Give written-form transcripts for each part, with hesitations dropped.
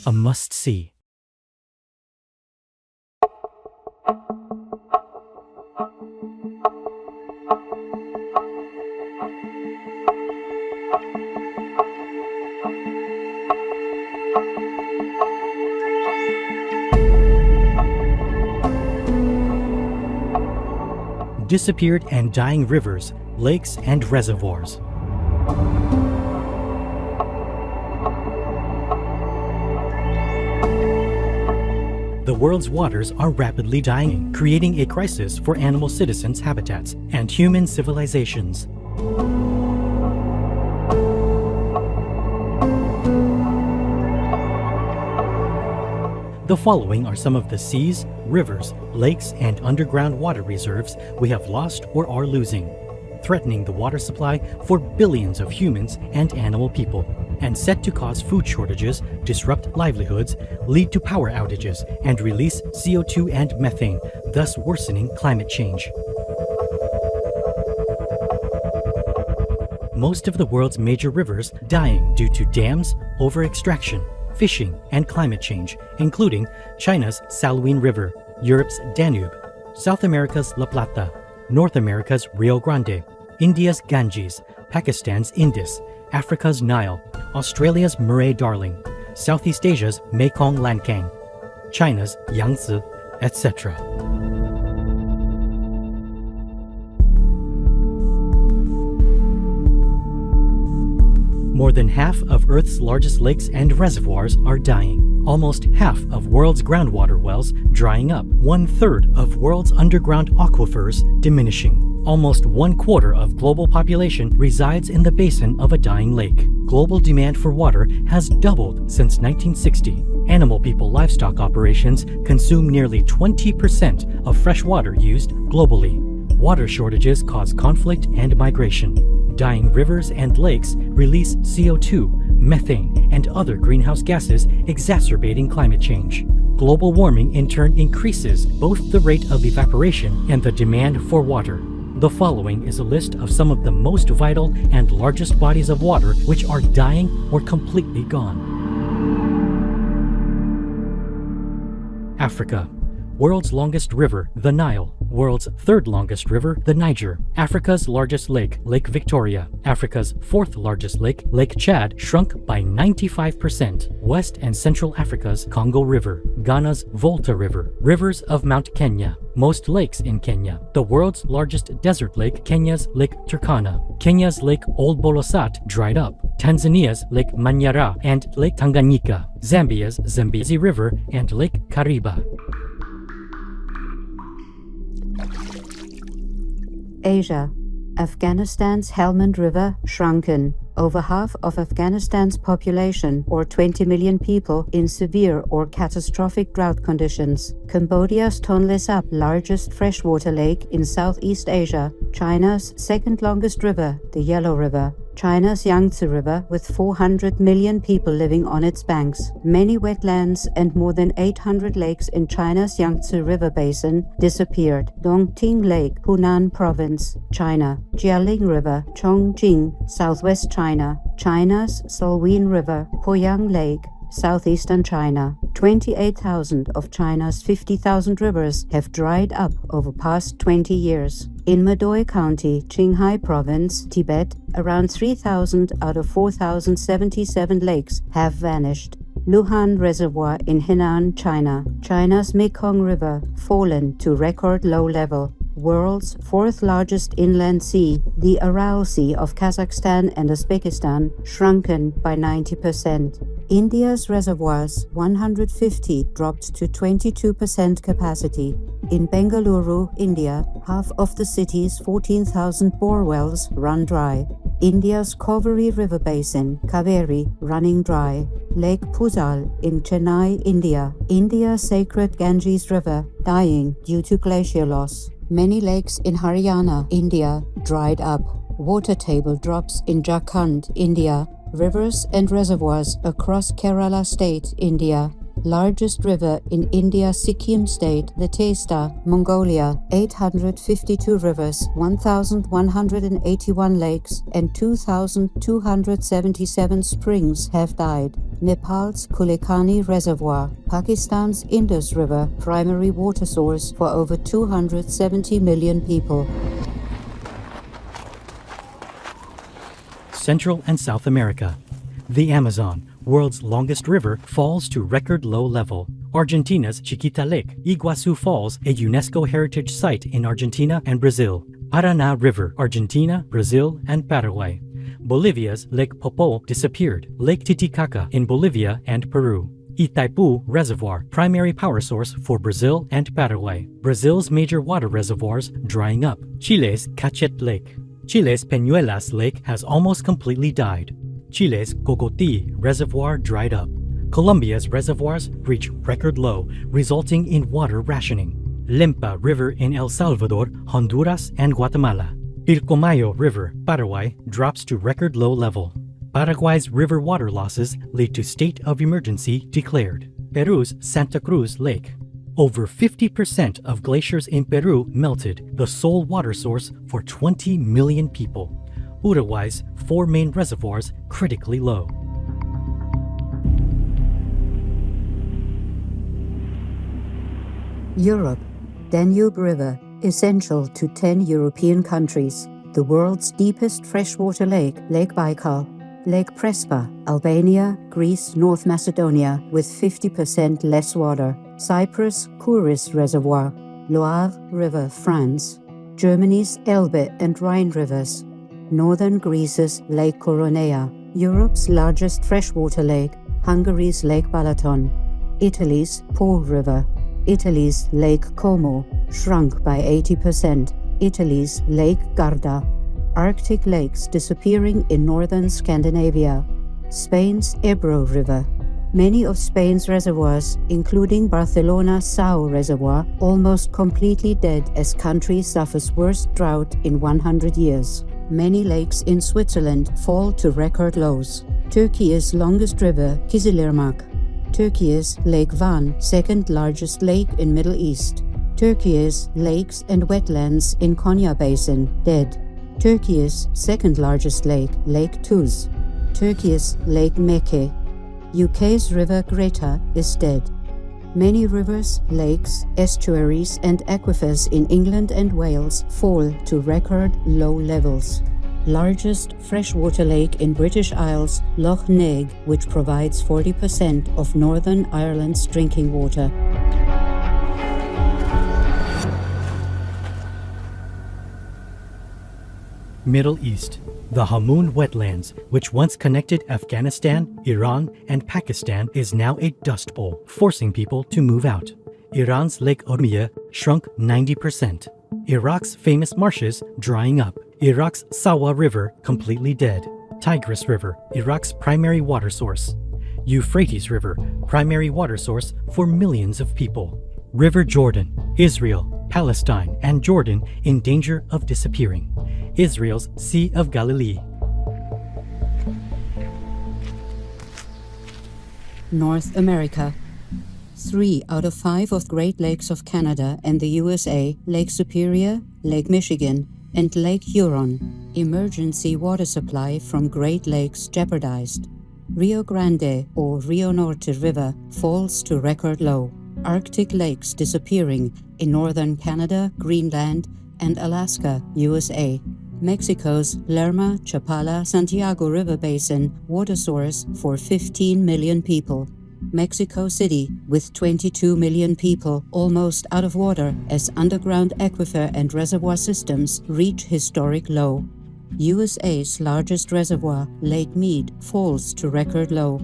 a must-see. Disappeared and dying rivers, lakes, and reservoirs. The world's waters are rapidly dying, creating a crisis for animal citizens' habitats and human civilizations. The following are some of the seas, rivers, lakes, and underground water reserves we have lost or are losing, threatening the water supply for billions of humans and animal people, and set to cause food shortages, disrupt livelihoods, lead to power outages, and release CO2 and methane, thus worsening climate change. Most of the world's major rivers dying due to dams, over-extraction, fishing, and climate change, including China's Salween River, Europe's Danube, South America's La Plata, North America's Rio Grande, India's Ganges, Pakistan's Indus, Africa's Nile, Australia's Murray-Darling, Southeast Asia's Mekong-Lancang, China's Yangtze, etc. More than half of Earth's largest lakes and reservoirs are dying. Almost half of world's groundwater wells drying up. 1/3 of world's underground aquifers diminishing. Almost 1/4 of global population resides in the basin of a dying lake. Global demand for water has doubled since 1960. Animal people livestock operations consume nearly 20% of fresh water used globally. Water shortages cause conflict and migration. Dying rivers and lakes release CO2, methane, and other greenhouse gases, exacerbating climate change. Global warming in turn increases both the rate of evaporation and the demand for water. The following is a list of some of the most vital and largest bodies of water which are dying or completely gone. Africa. World's longest river, the Nile. World's third longest river, the Niger. Africa's largest lake, Lake Victoria. Africa's fourth largest lake, Lake Chad, shrunk by 95%. West and Central Africa's Congo River. Ghana's Volta River. Rivers of Mount Kenya. Most lakes in Kenya. The world's largest desert lake, Kenya's Lake Turkana. Kenya's Lake Old Bolosat dried up. Tanzania's Lake Manyara and Lake Tanganyika. Zambia's Zambezi River and Lake Kariba. Asia. Afghanistan's Helmand River shrunken. Over half of Afghanistan's population, or 20 million people, in severe or catastrophic drought conditions. Cambodia's Tonle Sap, largest freshwater lake in Southeast Asia. China's second longest river, the Yellow River. China's Yangtze River, with 400 million people living on its banks. Many wetlands and more than 800 lakes in China's Yangtze River basin disappeared. Dongting Lake, Hunan Province, China. Jialing River, Chongqing, Southwest China. China's Salween River, Poyang Lake, southeastern China. 28,000 of China's 50,000 rivers have dried up over past 20 years. In Madoi County, Qinghai Province, Tibet, around 3,000 out of 4,077 lakes have vanished. Luhan Reservoir in Henan, China. China's Mekong River, fallen to record low level. World's fourth largest inland sea, the Aral Sea of Kazakhstan and Uzbekistan, shrunken by 90%. India's reservoirs, 150, dropped to 22% capacity. In Bengaluru, India, half of the city's 14,000 bore wells run dry. India's Cauvery River Basin, Kaveri, running dry. Lake Puzal in Chennai, India. India's sacred Ganges River, dying due to glacier loss. Many lakes in Haryana, India, dried up. Water table drops in Jharkhand, India. Rivers and reservoirs across Kerala state, India. Largest river in India, Sikkim state, the Teesta, Mongolia, 852 rivers, 1,181 lakes, and 2,277 springs have died. Nepal's Kulekani Reservoir, Pakistan's Indus River, primary water source for over 270 million people. Central and South America. The Amazon, world's longest river, falls to record low level. Argentina's Chiquita Lake, Iguazu Falls, a UNESCO heritage site in Argentina and Brazil. Paraná River, Argentina, Brazil, and Paraguay. Bolivia's Lake Popo disappeared. Lake Titicaca in Bolivia and Peru. Itaipu Reservoir, primary power source for Brazil and Paraguay. Brazil's major water reservoirs drying up. Chile's Cachet Lake. Chile's Peñuelas Lake has almost completely died. Chile's Cocotí Reservoir dried up. Colombia's reservoirs reach record low, resulting in water rationing. Lempa River in El Salvador, Honduras, and Guatemala. Pilcomayo River, Paraguay, drops to record low level. Paraguay's river water losses lead to state of emergency declared. Peru's Santa Cruz Lake. Over 50% of glaciers in Peru melted, the sole water source for 20 million people. Uruguay's 4 main reservoirs critically low. Europe. Danube River, essential to 10 European countries. The world's deepest freshwater lake, Lake Baikal. Lake Prespa, Albania, Greece, North Macedonia, with 50% less water. Cyprus, Kouris Reservoir. Loire River, France. Germany's Elbe and Rhine rivers. Northern Greece's Lake Koroneia. Europe's largest freshwater lake, Hungary's Lake Balaton. Italy's Po River. Italy's Lake Como, shrunk by 80%. Italy's Lake Garda. Arctic lakes disappearing in northern Scandinavia. Spain's Ebro River. Many of Spain's reservoirs, including Barcelona's Sao Reservoir, almost completely dead as country suffers worst drought in 100 years. Many lakes in Switzerland fall to record lows. Turkey's longest river, Kızılırmak. Turkey's Lake Van, second largest lake in Middle East. Turkey's lakes and wetlands in Konya Basin, dead. Turkey's second largest lake, Lake Tuz. Turkey's Lake Meke. UK's River Greta is dead. Many rivers, lakes, estuaries, and aquifers in England and Wales fall to record low levels. Largest freshwater lake in British Isles, Loch Neg, which provides 40% of Northern Ireland's drinking water. Middle East. The Hamoon wetlands, which once connected Afghanistan, Iran, and Pakistan, is now a dust bowl, forcing people to move out. Iran's Lake Urmia shrunk 90%. Iraq's famous marshes drying up. Iraq's Sawa River completely dead. Tigris River, Iraq's primary water source. Euphrates River, primary water source for millions of people. River Jordan, Israel, Palestine, and Jordan in danger of disappearing. Israel's Sea of Galilee. North America. 3 out of 5 of Great Lakes of Canada and the USA, Lake Superior, Lake Michigan, and Lake Huron. Emergency water supply from Great Lakes jeopardized. Rio Grande or Rio Norte River falls to record low. Arctic lakes disappearing in northern Canada, Greenland, and Alaska, USA. Mexico's Lerma, Chapala, Santiago River Basin, water source for 15 million people. Mexico City, with 22 million people, almost out of water as underground aquifer and reservoir systems reach historic low. USA's largest reservoir, Lake Mead, falls to record low.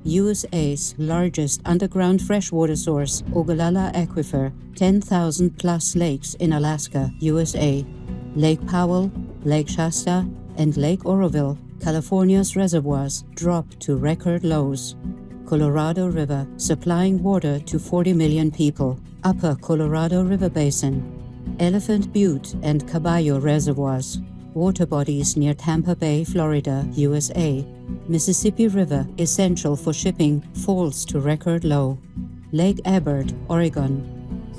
USA's largest underground freshwater source, Ogallala Aquifer, 10,000 plus lakes in Alaska, USA. Lake Powell, Lake Shasta, and Lake Oroville, California's reservoirs, drop to record lows. Colorado River, supplying water to 40 million people. Upper Colorado River Basin. Elephant Butte and Caballo reservoirs. Water bodies near Tampa Bay, Florida, USA. Mississippi River, essential for shipping, falls to record low. Lake Ebert, Oregon.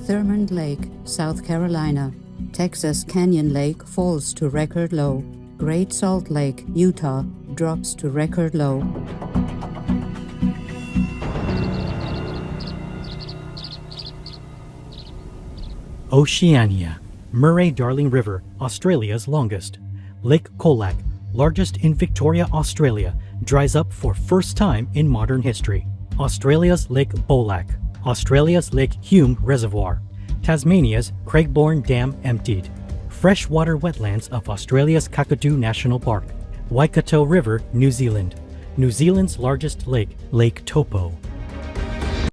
Thurmond Lake, South Carolina. Texas Canyon Lake falls to record low. Great Salt Lake, Utah, drops to record low. Oceania. Murray-Darling River, Australia's longest. Lake Colac, largest in Victoria, Australia, dries up for first time in modern history. Australia's Lake Bolac. Australia's Lake Hume Reservoir. Tasmania's Craigborne Dam emptied. Freshwater wetlands of Australia's Kakadu National Park. Waikato River, New Zealand. New Zealand's largest lake, Lake Taupo.